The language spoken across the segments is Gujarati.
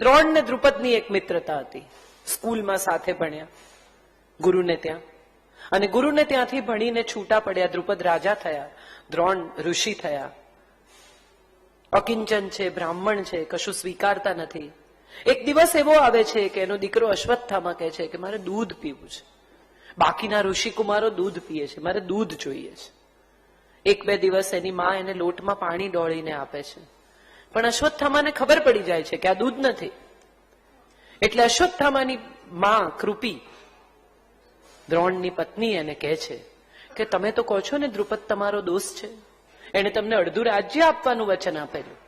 દ્રોણ ને દ્રુપદની એક મિત્રતા હતી. સ્કૂલમાં સાથે ભણ્યા ગુરુને ત્યાં, અને ગુરુને ત્યાંથી ભણીને છૂટા પડ્યા. દ્રુપદ રાજા થયા, દ્રોણ ઋષિ થયા. અકિંચન છે, બ્રાહ્મણ છે, કશું સ્વીકારતા નથી. એક દિવસ એવો આવે છે કે એનો દીકરો અશ્વત્થામા કહે છે કે મારે દૂધ પીવું છે. બાકીના ઋષિકુમારો દૂધ પીએ છે, મારે દૂધ જોઈએ છે. એક બે દિવસ એની માં એને લોટમાં પાણી ડોળીને આપે છે, પણ અશ્વત્થામાને ખબર પડી જાય છે કે આ દૂધ નથી. એટલે અશ્વત્થામાની માં કૃપી, દ્રોણની પત્ની, એને કહે છે કે તમે તો કહો છો ને દ્રુપદ તમારો દોસ્ત છે, એને તમને અડધું રાજ્ય આપવાનું વચન આપેલું,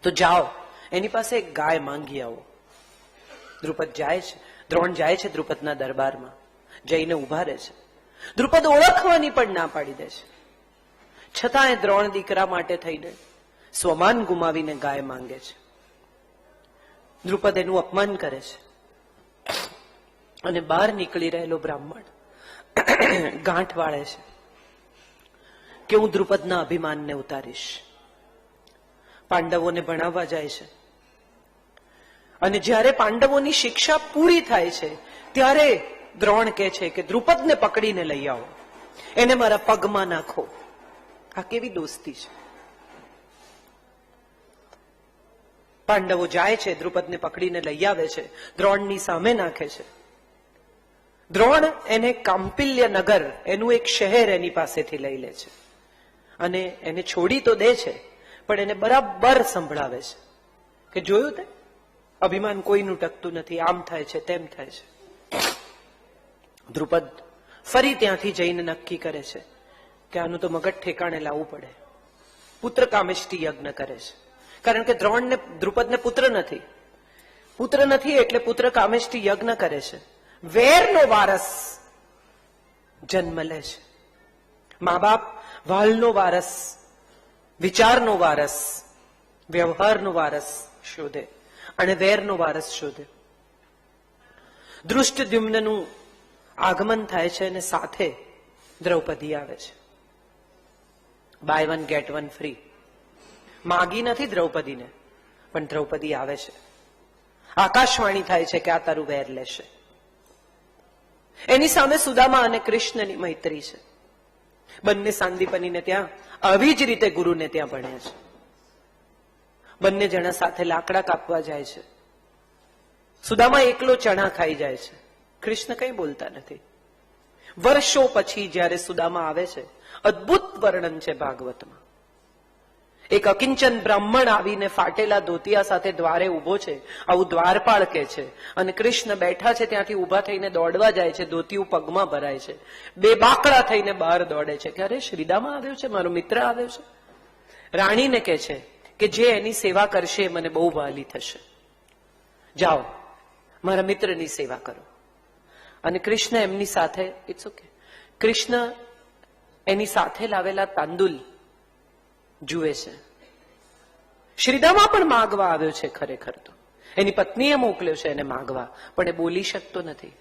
તો જાઓ એની પાસે એક ગાય માંગી આવો. દ્રુપદ જાય છે, દ્રોણ જાય છે દ્રુપદના દરબારમાં, જઈને ઉભા રહે છે. દ્રુપદ ઓળખવાની પણ ના પાડી દે છે, છતાં એ દ્રોણ દીકરા માટે થઈને સ્વમાન ગુમાવીને ગાય માંગે છે. દ્રુપદ એનું અપમાન કરે છે, અને બહાર નીકળી રહેલો બ્રાહ્મણ ગાંઠ વાળે છે કે હું દ્રુપદના અભિમાનને ઉતારીશ. પાંડવોને ભણાવવા જાય છે, અને જ્યારે પાંડવોની શિક્ષા પૂરી થાય છે ત્યારે દ્રોણ કહે છે કે દ્રુપદને પકડીને લઈ આવો, એને મારા પગમાં નાખો. આ કેવી દોસ્તી છે! પાંડવો જાય છે, દ્રુપદને પકડીને લઈ આવે છે, દ્રોણની સામે નાખે છે. દ્રોણ એને કાંપિલ્ય નગર, એનું એક શહેર એની પાસેથી લઈ લે છે, અને એને છોડી તો દે છે, પણ એને બરાબર સંભળાવે છે કે જોયું તે, અભિમાન કોઈનું ટકતું નથી, આમ થાય છે, તેમ થાય છે. દ્રુપદ ફરી ત્યાંથી જઈને નક્કી કરે છે કે આનું તો મગજ ઠેકાણે લાવવું પડે. પુત્ર કામેષ્ટિ યજ્ઞ કરે છે, કારણ કે દ્રુપદને પુત્ર નથી એટલે પુત્ર કામેષ્ટિ યજ્ઞ કરે છે. વેરનો વારસ જન્મ લે છે. મા બાપ વાલનો વારસ, વિચારનો વારસ, વ્યવહારનો વારસ શોધે, અને વેરનો વારસ શોધે. દૃષ્ટદ્યુમ્નનું આગમન થાય છે, અને સાથે દ્રૌપદી આવે છે. Buy one get one free. માગી નથી દ્રૌપદીને, પણ દ્રૌપદી આવે છે. આકાશવાણી થાય છે કે આ તારું વેર લેશે. એની સામે સુદામા અને કૃષ્ણની મૈત્રી છે. બંને સાંદીપનીને ત્યાં આવી જ રીતે ગુરુને ત્યાં ભણ્યા છે. બંને જણા સાથે લાકડા કાપવા જાય છે. સુદામા એકલો ચણા ખાઈ જાય છે, કૃષ્ણ કંઈ બોલતા નથી. વર્ષો પછી જ્યારે સુદામા આવે છે, અદ્ભુત વર્ણન છે ભાગવતમાં. એક અકિંચન બ્રાહ્મણ આવીને ફાટેલા ધોતિયા સાથે દ્વારે ઉભો છે, આવું દ્વારપાળ કે છે, અને કૃષ્ણ બેઠા છે ત્યાંથી ઉભા થઈને દોડવા જાય છે, ધોતિયું પગમાં ભરાય છે, બે બાકડા થઈને બહાર દોડે છે કે અરે શ્રીદામા આવ્યો છે, મારો મિત્ર આવ્યો છે. રાણીને કહે છે કે જે એની સેવા કરશે એ મને બહુ વહાલી થશે, જાઓ મારા મિત્રની સેવા કરો. અને કૃષ્ણ એમની સાથે, ઇટ્સ ઓકે, કૃષ્ણ એની સાથે લાવેલા તાંદુલ જુએ છે. શ્રીદામા પણ માગવા આવ્યો છે, ખરેખર તો એની પત્નીએ મોકલ્યો છે એને માગવા, પણ એ બોલી શકતો નથી.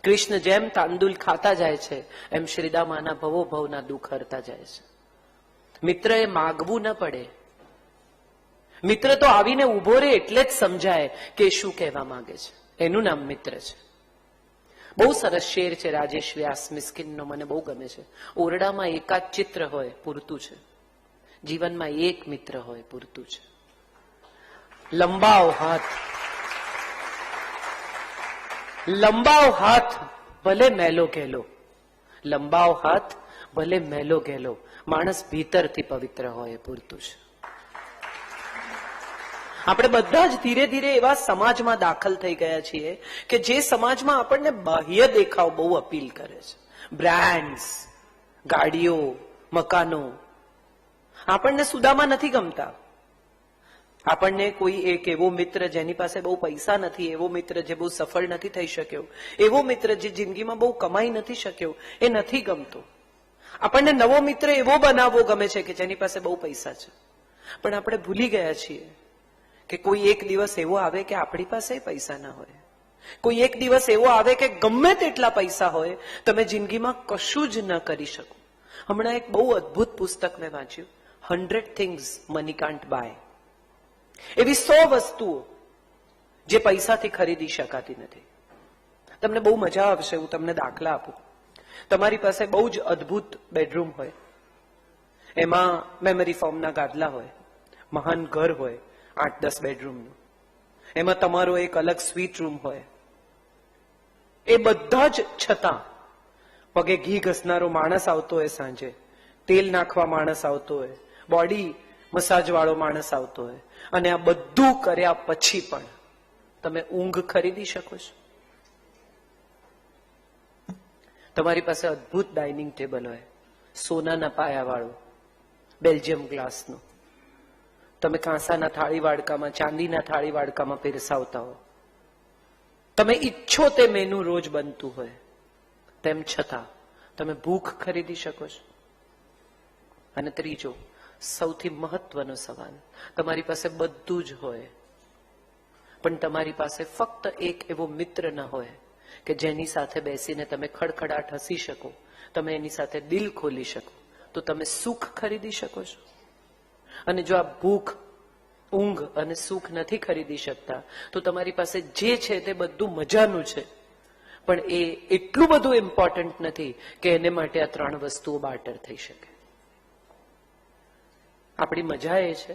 કૃષ્ણ જેમ તાંદુલ ખાતા જાય છે એમ શ્રીદામાના ભવો ભવના દુઃખ હરતા જાય છે. મિત્રએ માગવું ન પડે, મિત્ર તો આવીને ઉભો રહે એટલે જ સમજાય કે શું કહેવા માંગે છે. એનું નામ મિત્ર છે. બહુ સરસ શેર છે રાજેશ વ્યાસ મિસ્કિનનો, મને બહુ ગમે છે. ઓરડામાં એકાદ ચિત્ર હોય પૂરતું છે, જીવનમાં એક મિત્ર હોય પૂરતું છે. લંબાવ હાથ ભલે મેલો ગેલો, લંબાવ હાથ ભલે મેલો ગેલો, માણસ ભીતરથી પવિત્ર હોય એ પૂરતું છે. આપણે બધા જ ધીરે ધીરે એવા સમાજમાં દાખલ થઈ ગયા છીએ કે જે સમાજમાં આપણને બાહ્ય દેખાવ બહુ અપીલ કરે છે. બ્રાન્ડ્સ, ગાડીઓ, મકાનો. આપણને સુદામા નથી ગમતા. આપણને કોઈ એક એવો મિત્ર જેની પાસે બહુ પૈસા નથી, એવો મિત્ર જે બહુ સફળ નથી થઈ શક્યો, એવો મિત્ર જે જિંદગીમાં બહુ કમાઈ નથી શક્યો, એ નથી ગમતો. આપણને નવો મિત્ર એવો બનાવવો ગમે છે કે જેની પાસે બહુ પૈસા છે. પણ આપણે ભૂલી ગયા છીએ કે કોઈ એક દિવસ એવો આવે કે આપણી પાસે પૈસા ના હોય. કોઈ એક દિવસ એવો આવે કે ગમે તેટલા પૈસા હોય, તમે જિંદગીમાં કશું જ ન કરી શકો. હમણાં એક બહુ અદ્ભુત પુસ્તક મેં વાંચ્યું, 100 Things Money Can't Buy. એવી 100 વસ્તુઓ જે પૈસાથી ખરીદી શકાતી નથી. તમને બહુ મજા આવશે, હું તમને દાખલા આપું. તમારી પાસે બહુ જ અદ્ભુત બેડરૂમ હોય, એમાં મેમરી ફોર્મના ગાદલા હોય, મહાન ઘર હોય 8-10 બેડરૂમનું, એમાં તમારો એક અલગ સ્વીટ રૂમ હોય. એ બધા જ છતાં પગે ઘી ઘસનારો માણસ આવતો હોય, સાંજે તેલ નાખવા માણસ આવતો હોય, બોડી મસાજ વાળો માણસ આવતો હોય, અને આ બધું કર્યા પછી પણ તમે ઊંઘ ખરીદી શકો છો? તમારી પાસે અદ્ભુત ડાઇનિંગ ટેબલ હોય, સોનાના પાયાવાળું, બેલ્જિયમ ગ્લાસનું, તમે કાંસાના થાળી વાડકામાં, ચાંદીના થાળી વાડકામાં પીરસાવતા હો, તમે ઈચ્છો તે મેનુ રોજ બનતું હોય, તેમ છતાં તમે ભૂખ ખરીદી શકો છો? અને ત્રીજો, સૌથી મહત્વનો સવાલ, તમારી પાસે બધું જ હોય, પણ તમારી પાસે ફક્ત એક એવો મિત્ર ન હોય કે જેની સાથે બેસીને તમે ખડખડાટ હસી શકો, તમે એની સાથે દિલ ખોલી શકો, તો તમે સુખ ખરીદી શકો છો? અને જો આ ભૂખ, ઊંઘ અને સુખ નથી ખરીદી શકતા, તો તમારી પાસે જે છે તે બધું મજાનું છે, પણ એ એટલું બધું ઇમ્પોર્ટન્ટ નથી કે એને માટે આ 3 વસ્તુઓ બાર્ટર થઈ શકે. આપણી મજા એ છે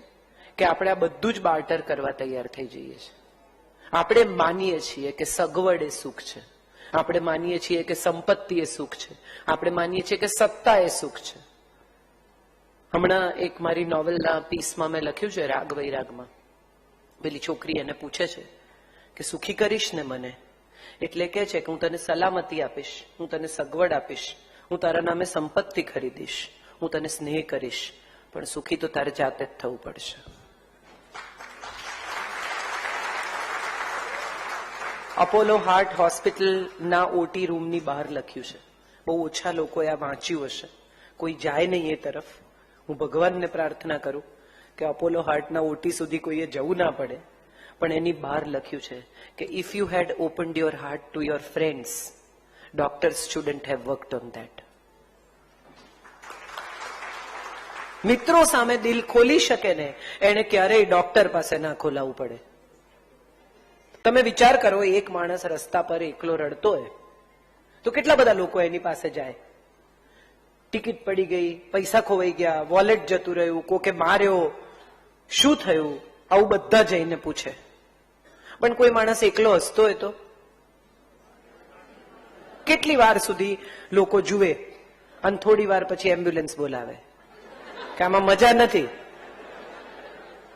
કે આપણે આ બધું જ બાર્ટર કરવા તૈયાર થઈ જઈએ છીએ. આપણે માનીએ છીએ કે સગવડ એ સુખ છે, આપણે માનીએ છીએ કે સંપત્તિ એ સુખ છે, આપણે માનીએ છીએ કે સત્તા એ સુખ છે. હમણાં એક મારી નોવેલના પીસમાં મેં લખ્યું છે, રાગ વૈરાગમાં, પેલી છોકરી એને પૂછે છે કે સુખી કરીશ ને મને? એટલે કે છે કે હું તને સલામતી આપીશ, હું તને સગવડ આપીશ, હું તારા નામે સંપત્તિ ખરીદીશ, હું તને સ્નેહ કરીશ, પણ સુખી તો તારે જાતે જ થવું પડશે. અપોલો હાર્ટ હોસ્પિટલના ઓટી રૂમની બહાર લખ્યું છે. બહુ ઓછા લોકોએ આ વાંચ્યું હશે, કોઈ જાય નહીં એ તરફ. હું ભગવાનને પ્રાર્થના કરું કે અપોલો હાર્ટના ઓટી સુધી કોઈએ જવું ના પડે, પણ એની બહાર લખ્યું છે કે if you had opened your heart to your friends, doctors shouldn't have worked on that. મિત્રો સામે દિલ ખોલી શકે ને, એને ક્યારેય ડોક્ટર પાસે ના ખોલાવવું પડે. તમે વિચાર કરો, એક માણસ રસ્તા પર એકલો રડતો હોય તો કેટલા બધા લોકો એની પાસે જાય. ટિકિટ પડી ગઈ, પૈસા ખોવાઈ ગયા, વોલેટ જતું રહ્યું, કોકે માર્યો, શું થયું, આવું બધા જઈને પૂછે. પણ કોઈ માણસ એકલો હસતો હોય તો કેટલી વાર સુધી લોકો જુએ અને થોડી વાર પછી એમ્બ્યુલન્સ બોલાવે કે આમાં મજા નથી,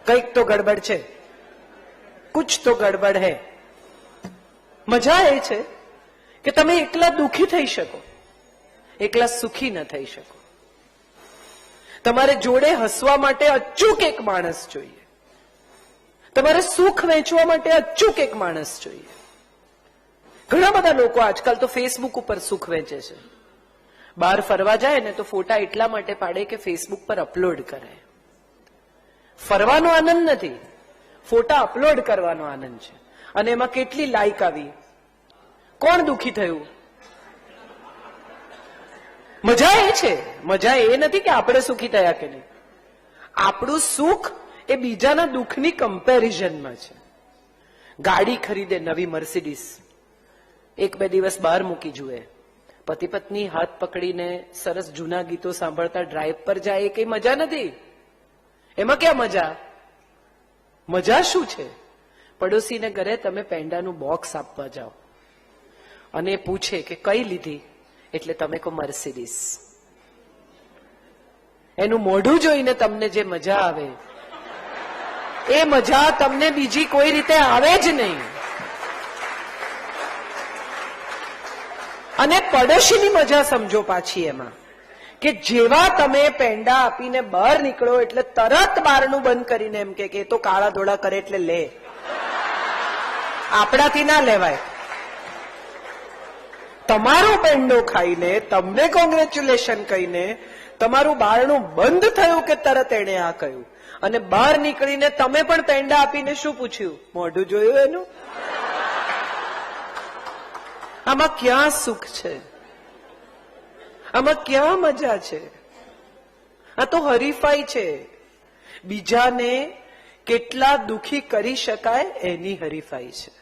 કંઈક તો ગડબડ છે, કુછ તો ગડબડ હૈ. મજા એ છે કે તમે એકલા દુઃખી થઈ શકો, એકલા સુખી ન થઈ શકો. તમારે જોડે હસવા માટે અચૂક એક માણસ જોઈએ, તમારે સુખ વહેંચવા માટે અચૂક એક માણસ જોઈએ. ઘણા બધા લોકો આજકાલ તો ફેસબુક ઉપર સુખ વહેંચે છે. બહાર ફરવા જાય ને તો ફોટા એટલા માટે પાડે કે ફેસબુક પર અપલોડ કરે. ફરવાનો આનંદ નથી, ફોટા અપલોડ કરવાનો આનંદ છે. અને એમાં કેટલી લાઈક આવી, કોણ દુઃખી થયું? મજા એ છે, મજા એ નથી કે આપણે સુખી થયા કે નહીં. આપણું સુખ એ બીજાના દુઃખની કમ્પેરિઝનમાં છે. ગાડી ખરીદે નવી મર્સિડીઝ, 1-2 દિવસ બહાર મૂકી જુએ, પતિ પત્ની હાથ પકડીને સરસ જૂના ગીતો સાંભળતા ડ્રાઈવ પર જાય, એ કઈ મજા નથી. એમાં ક્યાં મજા? મજા શું છે? પડોશીને ઘરે તમે પેંડાનું બોક્સ આપવા જાઓ અને એ પૂછે કે કઈ લીધી, એટલે તમે કહો મર્સિડીઝ. એનું મોઢું જોઈને તમને જે મજા આવે એ મજા તમને બીજી કોઈ રીતે આવે જ નહીં. અને પડોશીની મજા સમજો પાછી એમાં, કે જેવા તમે પેંડા આપીને બહાર નીકળો એટલે તરત બારણું બંધ કરીને એમ કે એ તો કાળા ધોળા કરે એટલે લે, આપણાથી ના લેવાય. તમારો પેંડો ખાઈને તમને કોંગ્રેચ્યુલેશન કહીને તમારું બારણું બંધ થયું કે તરત એને આ કહ્યું, અને બહાર નીકળીને તમે પણ પેંડા આપીને શું પૂછ્યું? મોઢું જોયું એનું? આમાં ક્યાં સુખ છે? આમાં ક્યાં મજા છે? આ તો હરીફાઈ છે. બીજાને કેટલા દુખી કરી શકાય એની હરીફાઈ છે.